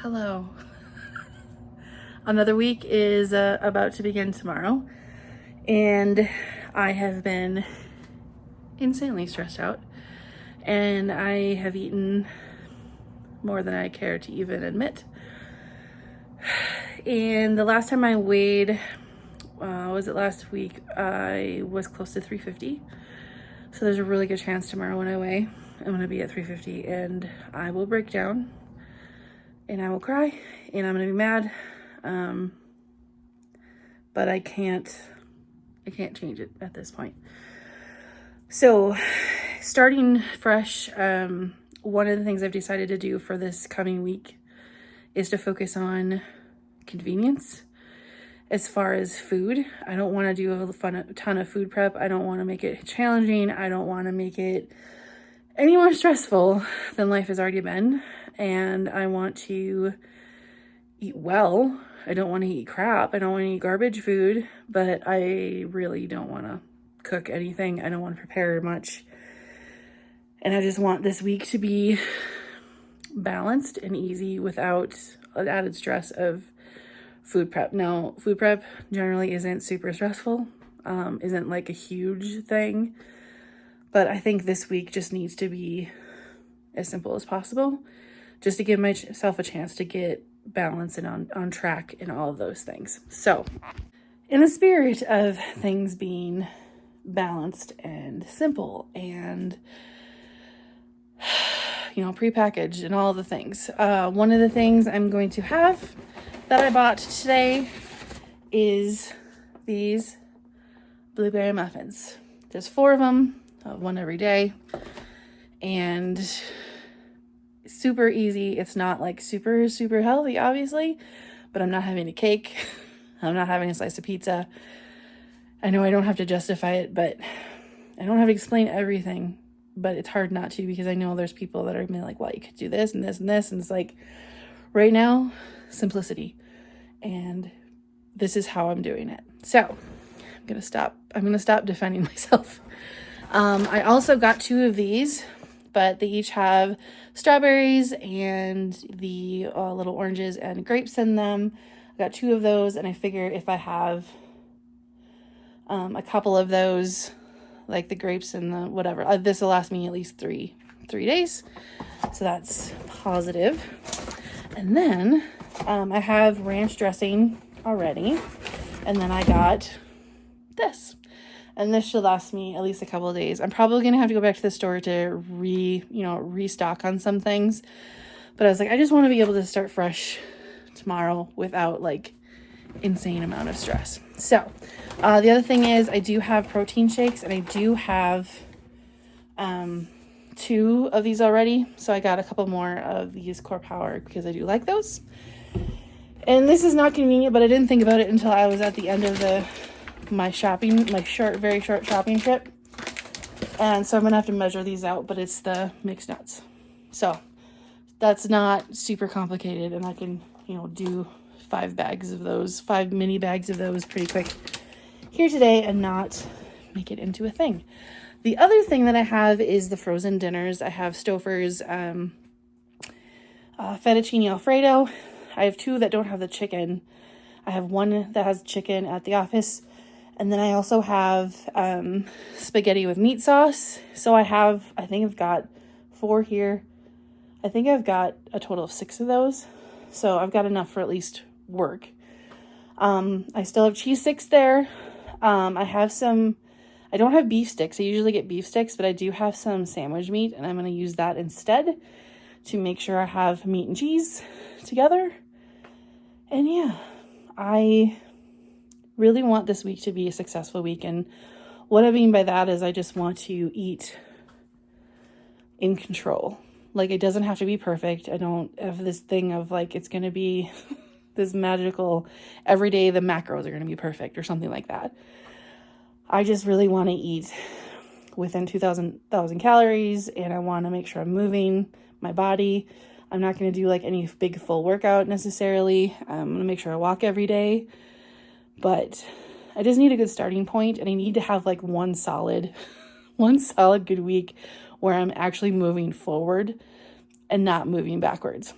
Hello. Another week is about to begin tomorrow, and I have been insanely stressed out, and I have eaten more than I care to even admit. And the last time I weighed, was it last week? I was close to 350. So there's a really good chance tomorrow when I weigh, I'm gonna be at 350, and I will break down, and I will cry, and I'm gonna be mad. But I can't change it at this point. So starting fresh, one of the things I've decided to do for this coming week is to focus on convenience as far as food. I don't want to do a ton of food prep. I don't want to make it challenging. I don't want to make it any more stressful than life has already been. And I want to eat well. I don't want to eat crap. I don't want to eat garbage food, but I really don't want to cook anything. I don't want to prepare much. And I just want this week to be balanced and easy without an added stress of food prep. Now, food prep generally isn't super stressful, isn't like a huge thing, but I think this week just needs to be as simple as possible, just to give myself a chance to get balance and on track in all of those things. So in the spirit of things being balanced and simple and, prepackaged and all the things, one of the things I'm going to have that I bought today is these blueberry muffins. There's 4 of them, one every day, and super easy. It's not like super healthy, obviously, but I'm not having a cake. I'm not having a slice of pizza. I know I don't have to justify it, but I don't have to explain everything, but it's hard not to, because I know there's people that are gonna be like, well, you could do this and this and this. And it's like, right now, simplicity. And this is how I'm doing it. So I'm going to stop defending myself. I also got 2 of these, but they each have strawberries and the little oranges and grapes in them. I got 2 of those, and I figured if I have a couple of those, like the grapes and the whatever, this will last me at least three days. So that's positive. And then I have ranch dressing already, and then I got this. And this should last me at least a couple of days. I'm probably going to have to go back to the store to restock on some things. But I was like, I just want to be able to start fresh tomorrow without like insane amount of stress. So the other thing is I do have protein shakes, and I do have 2 of these already. So I got a couple more of these Core Power because I do like those. And this is not convenient, but I didn't think about it until I was at the end of my very short shopping trip. And so I'm gonna have to measure these out, but it's the mixed nuts. So that's not super complicated, and I can, do 5 mini bags of those pretty quick here today and not make it into a thing. The other thing that I have is the frozen dinners. I have Stouffer's fettuccine Alfredo. I have 2 that don't have the chicken. I have 1 that has chicken at the office. And then I also have spaghetti with meat sauce. So I think I've got 4 here. I think I've got a total of 6 of those. So I've got enough for at least work. I still have cheese sticks there. I don't have beef sticks. I usually get beef sticks, but I do have some sandwich meat, and I'm going to use that instead to make sure I have meat and cheese together. And yeah, I really want this week to be a successful week. And what I mean by that is I just want to eat in control. Like, it doesn't have to be perfect. I don't have this thing of like, it's going to be this magical, every day the macros are going to be perfect or something like that. I just really want to eat within 2,000 calories, and I want to make sure I'm moving my body. I'm not going to do like any big full workout necessarily. I'm going to make sure I walk every day, but I just need a good starting point, and I need to have like one solid good week where I'm actually moving forward and not moving backwards.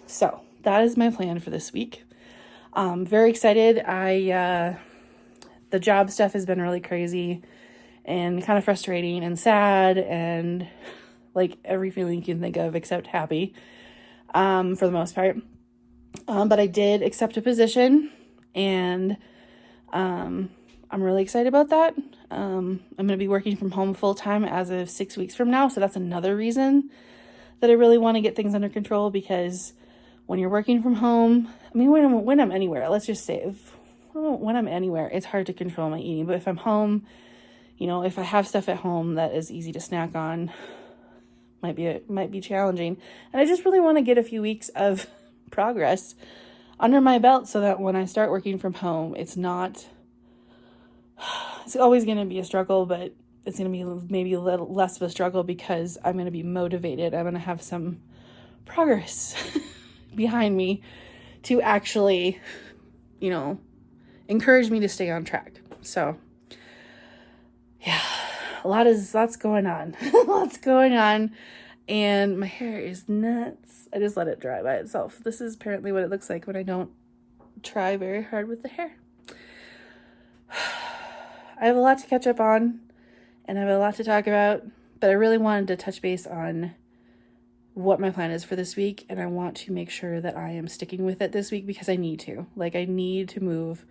So that is my plan for this week. Very excited. The job stuff has been really crazy and kind of frustrating and sad and like every feeling you can think of except happy, for the most part. But I did accept a position, and I'm really excited about that. I'm going to be working from home full time as of 6 weeks from now. So that's another reason that I really want to get things under control, because when you're working from home, I mean, when I'm anywhere, let's just say when I'm anywhere, it's hard to control my eating. But if I'm home, you know, if I have stuff at home that is easy to snack on, might be challenging. And I just really want to get a few weeks of progress under my belt so that when I start working from home, it's always going to be a struggle, but it's going to be maybe a little less of a struggle because I'm going to be motivated. I'm going to have some progress behind me to actually, you know, encourage me to stay on track. So yeah, lots going on. Lots going on. And my hair is nuts. I just let it dry by itself. This is apparently what it looks like when I don't try very hard with the hair. I have a lot to catch up on, and I have a lot to talk about, but I really wanted to touch base on what my plan is for this week, and I want to make sure that I am sticking with it this week because I need to. Like, I need to move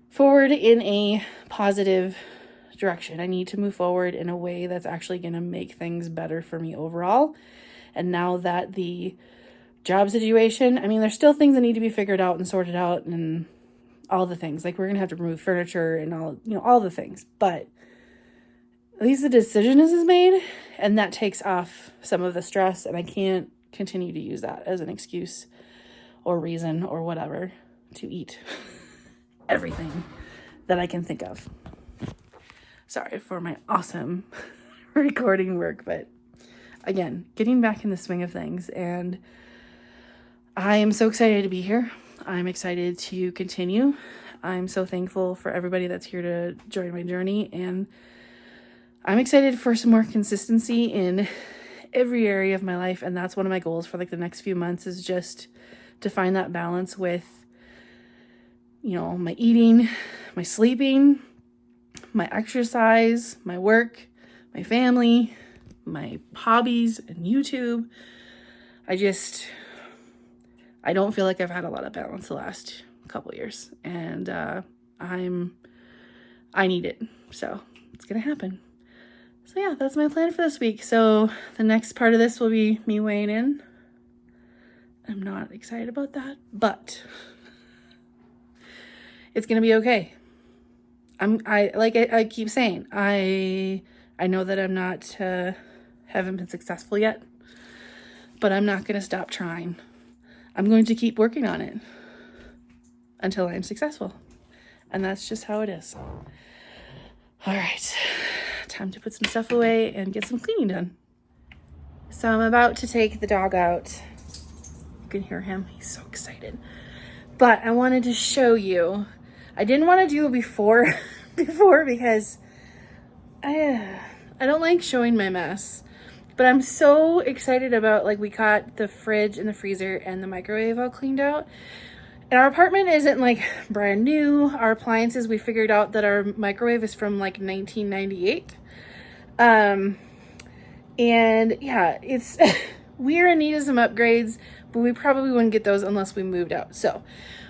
forward in a positive direction. I need to move forward in a way that's actually going to make things better for me overall. And now that the job situation, I mean, there's still things that need to be figured out and sorted out and all the things. Like, we're going to have to remove furniture and all the things. But at least the decision is made, and that takes off some of the stress, and I can't continue to use that as an excuse or reason or whatever to eat everything that I can think of. Sorry for my awesome recording work, but again, getting back in the swing of things, and I am so excited to be here. I'm excited to continue. I'm so thankful for everybody that's here to join my journey, and I'm excited for some more consistency in every area of my life, and that's one of my goals for like the next few months, is just to find that balance with, you know, my eating, my sleeping, my exercise, my work, my family, my hobbies, and YouTube. I don't feel like I've had a lot of balance the last couple years, and I need it. So it's gonna happen. So yeah, that's my plan for this week. So the next part of this will be me weighing in. I'm not excited about that, but it's gonna be okay. I keep saying, I know that I'm not haven't been successful yet, but I'm not gonna stop trying. I'm going to keep working on it until I'm successful. And that's just how it is. All right, time to put some stuff away and get some cleaning done. So I'm about to take the dog out. You can hear him, he's so excited. But I wanted to show you. I didn't want to do it before because I don't like showing my mess. But I'm so excited about, like, we got the fridge and the freezer and the microwave all cleaned out. And our apartment isn't like brand new. Our appliances, we figured out that our microwave is from like 1998. And yeah, it's we're in need of some upgrades, but we probably wouldn't get those unless we moved out. So,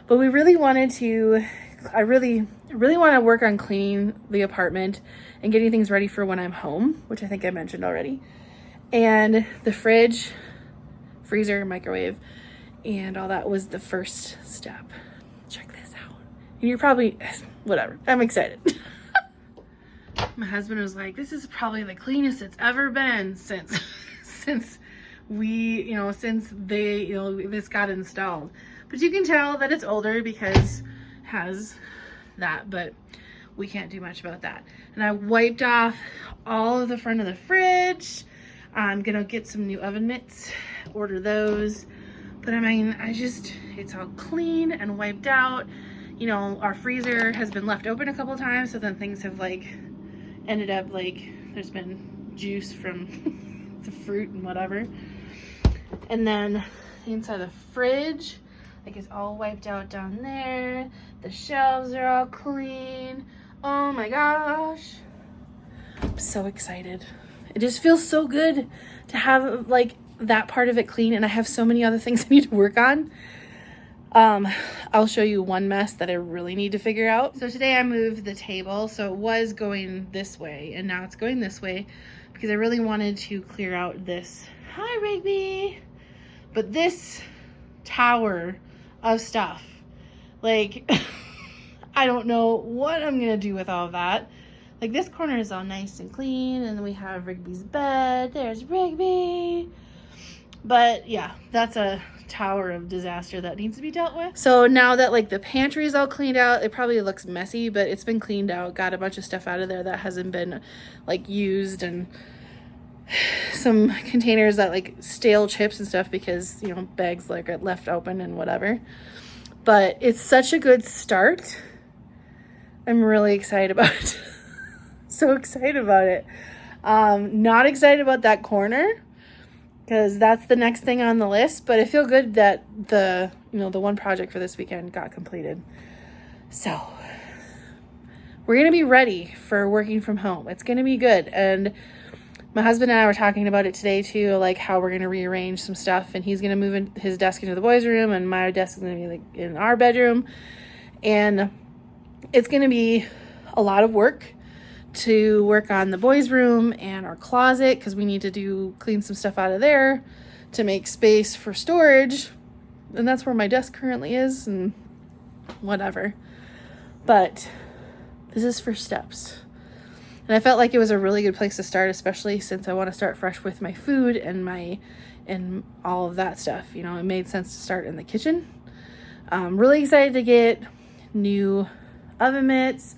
but we really wanted to, I really want to work on cleaning the apartment and getting things ready for when I'm home, which I think I mentioned already. And the fridge, freezer, microwave, and all that was the first step. Check this out. And you're probably, whatever, I'm excited. My husband was like, this is probably the cleanest it's ever been since this got installed. But you can tell that it's older because it has that, but we can't do much about that. And I wiped off all of the front of the fridge. I'm gonna get some new oven mitts, order those. But I mean, it's all clean and wiped out. You know, our freezer has been left open a couple times, so then things have like ended up like there's been juice from the fruit and whatever. And then the inside of the fridge. Like, it's all wiped out down there. The shelves are all clean. Oh my gosh. I'm so excited. It just feels so good to have like that part of it clean, and I have so many other things I need to work on. I'll show you one mess that I really need to figure out. So today I moved the table. So it was going this way and now it's going this way because I really wanted to clear out this, hi Rigby, but this tower of stuff. Like, I don't know what I'm gonna do with all of that. Like, this corner is all nice and clean, and then we have Rigby's bed. There's Rigby. But yeah, that's a tower of disaster that needs to be dealt with. So now that like the pantry is all cleaned out, it probably looks messy, but it's been cleaned out. Got a bunch of stuff out of there that hasn't been like used, and some containers that like stale chips and stuff because, you know, bags like get left open and whatever. But it's such a good start. I'm really excited about it. So excited about it. Not excited about that corner because that's the next thing on the list, but I feel good that the one project for this weekend got completed. So we're going to be ready for working from home. It's going to be good. And my husband and I were talking about it today too, like how we're going to rearrange some stuff, and he's going to move his desk into the boys' room and my desk is going to be like in our bedroom. And it's going to be a lot of work to work on the boys' room and our closet because we need to clean some stuff out of there to make space for storage. And that's where my desk currently is and whatever. But this is first steps. And I felt like it was a really good place to start, especially since I want to start fresh with my food and all of that stuff. You know, it made sense to start in the kitchen. I'm really excited to get new oven mitts.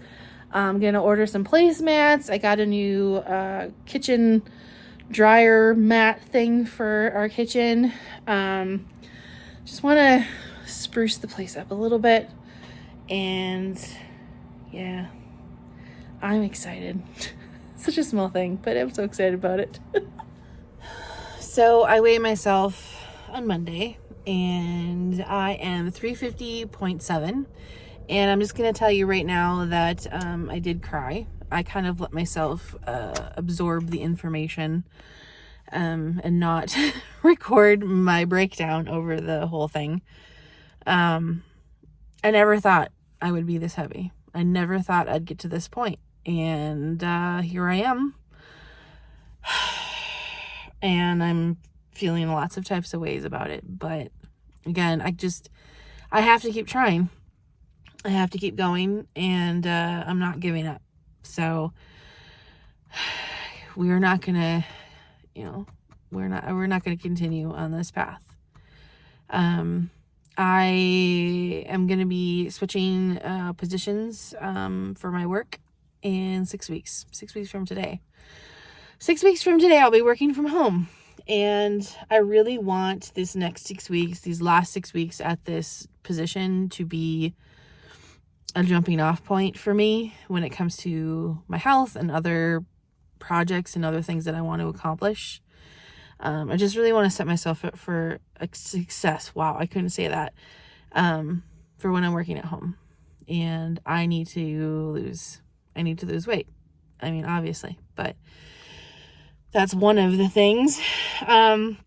I'm going to order some placemats. I got a new kitchen dryer mat thing for our kitchen. Just want to spruce the place up a little bit. And yeah, I'm excited. Such a small thing, but I'm so excited about it. So I weighed myself on Monday and I am 350.7. And I'm just going to tell you right now that I did cry. I kind of let myself absorb the information and not record my breakdown over the whole thing. I never thought I would be this heavy. I never thought I'd get to this point. And here I am. And I'm feeling lots of types of ways about it. But again, I have to keep trying. I have to keep going, and I'm not giving up. So we're not gonna, we're not gonna continue on this path. I am gonna be switching positions for my work in 6 weeks. 6 weeks from today. 6 weeks from today, I'll be working from home. And I really want this next 6 weeks, these last 6 weeks at this position to be a jumping off point for me when it comes to my health and other projects and other things that I want to accomplish. I just really want to set myself up for a success. Wow, I couldn't say that. For when I'm working at home. And I need to lose weight. I mean, obviously, but that's one of the things. And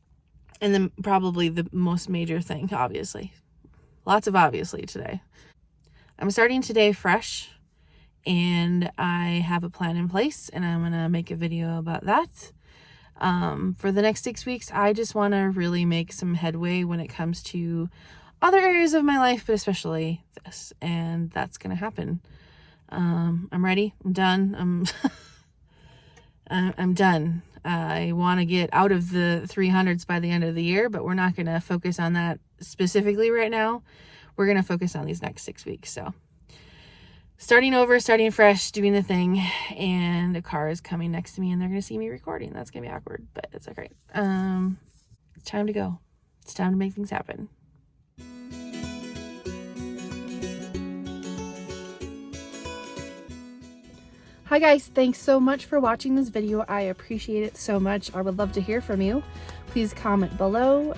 then probably the most major thing, obviously. Lots of obviously today. I'm starting today fresh, and I have a plan in place, and I'm going to make a video about that. For the next 6 weeks, I just want to really make some headway when it comes to other areas of my life, but especially this, and that's going to happen. I'm ready. I'm done. I'm done. I want to get out of the 300s by the end of the year, but we're not going to focus on that specifically right now. We're going to focus on these next 6 weeks. So starting over, starting fresh, doing the thing, and a car is coming next to me and they're going to see me recording. That's going to be awkward, but it's okay. It's time to go. It's time to make things happen. Hi guys, thanks so much for watching this video. I appreciate it so much. I would love to hear from you. please comment below,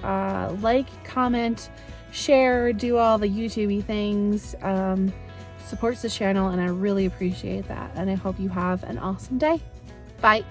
like, comment, share, do all the YouTube-y things. Supports the channel, and I really appreciate that. And I hope you have an awesome day. Bye.